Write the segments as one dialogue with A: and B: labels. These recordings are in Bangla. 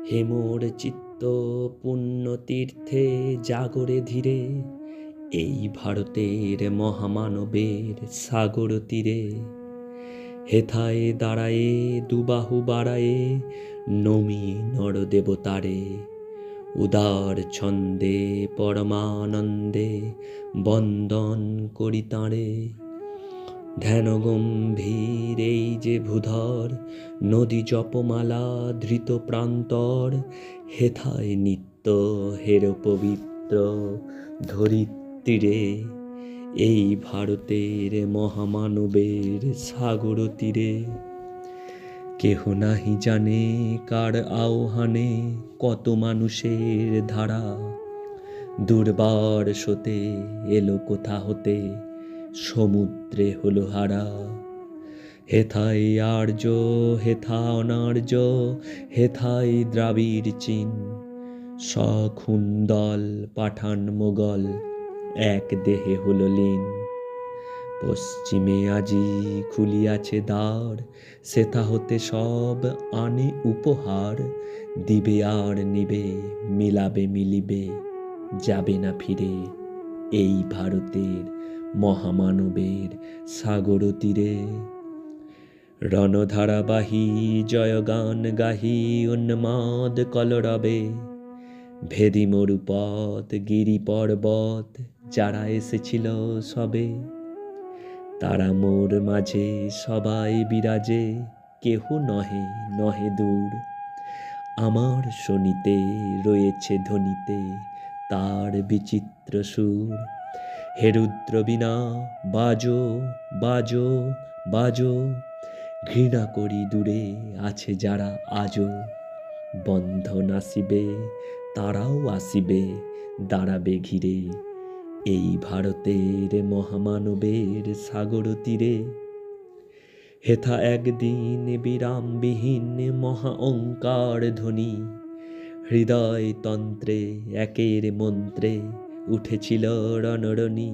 A: হে মোর চিত্ত পুণ্য তীর্থে জাগরে ধীরে, এই ভারতের মহামানবের সাগর তীরে। হেথায় দাঁড়ায়ে দুবাহু বাড়ায়ে নমি নরদেবতারে, উদার ছন্দে পরমানন্দে বন্দন করি তাঁরে। ধ্যান গম্ভীর এই যে ভূধর, নদী জপমালা ধৃত প্রান্তর, হেথায় নিত্য হের পবিত্র ধরিত্রীরে, এই ভারতের মহামানবের সাগর তীরে। কেহ নাহি জানে কার আহ্বানে কত মানুষের ধারা, দুর্বার সোতে এলো কোথা হতে সমুদ্রে হলো হারা। হেথায় আর্য হেথা অনার্য, হেথায় দ্রাবিড় চীন, সখুন্দল পাঠান মোগল এক দেহে হলো লীন। পশ্চিমে আজি খুলিয়াছে দ্বার, সেথা হতে সব আনে উপহার, দিবে আর নিবে মিলাবে মিলিবে যাবে না ফিরে, এই ভারতের মহামানবের সাগর তীরে। রণধারাবাহী জয়গান গাহি উন্মাদ কলরবে, ভেদি মরুপথ গিরি পর্বত যারা এসেছিল সবে, তারা মোর মাঝে সবাই বিরাজে, কেহ নহে নহে দূর। আমার শনিতে রয়েছে ধ্বনিতে তার বিচিত্র সুর। হে রুদ্র বীণা বাজো বাজো বাজো, ঘৃণা করি দূরে আছে যারা আজও। বন্ধন আসিবে তারাও আসিবে, দাঁড়াবে ঘিরে, এই ভারতের মহামানবের সাগর তীরে। হেথা একদিন বিরামবিহীন মহা ওঙ্কার ধ্বনি, হৃদয় তন্ত্রে একের মন্ত্রে উঠেছিল রণরণী।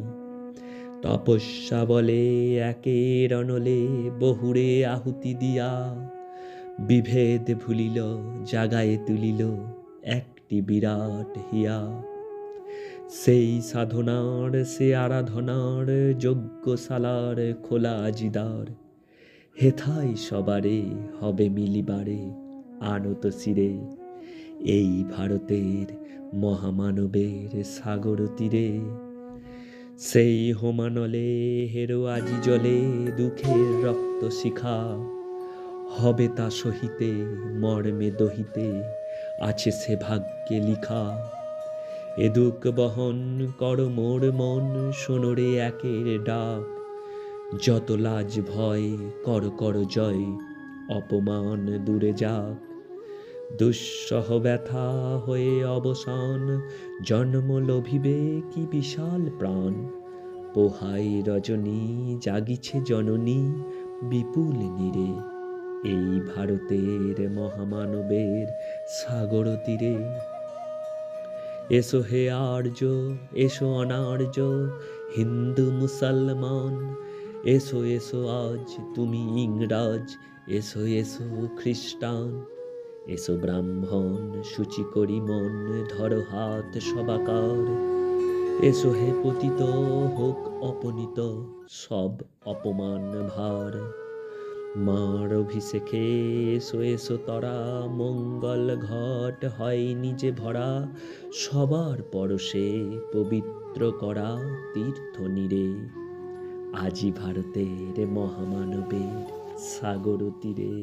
A: তপস্যা বলে একের অনলে বহুরে আহুতি দিয়া, বিভেদ ভুলিল জাগায়ে তুলিল একটি বিরাট হিয়া। সেই সাধনার সে আরাধনার যজ্ঞশালার খোলা আজিদার, হেথায় সবারে হবে মিলিবারে আনত শিরে, এই ভারতের মহামানবের সাগর তীরে। সেই হোমানলে হেরো আজি জলে দুঃখের রক্ত শিখা, হবে তা সহিতে মর্মে দহিতে আছে সে ভাগ্যে লিখা। এ দুঃখ বহন কর মোর মন, শোনরে একের ডাক, যত লাজ ভয় কর কর জয়, অপমান দূরে যাক। দুঃসহ ব্যথা হয়ে অবসান, জন্ম লভিবে কি বিশাল প্রাণ। পোহাই রজনী জাগিছে জননী বিপুল নীরে, এই ভারতের মহামানবের সাগর তীরে। এসো হে আর্য এসো অনার্য, হিন্দু মুসলমান, এসো এসো আজ তুমি ইংরাজ, এসো এসো খ্রিস্টান। এসো ব্রাহ্মণ সূচি করি মন, ধরো হাত সবাকার। এসো হে পতিত হোক অপনীত সব অপমান ভার। মার অভিষেকে এসো এসো তরা, মঙ্গল ঘট হয় নিজে ভরা, সবার পরশে পবিত্র করা তীর্থ নীরে, আজি ভারতের মহামানবের সাগর তীরে।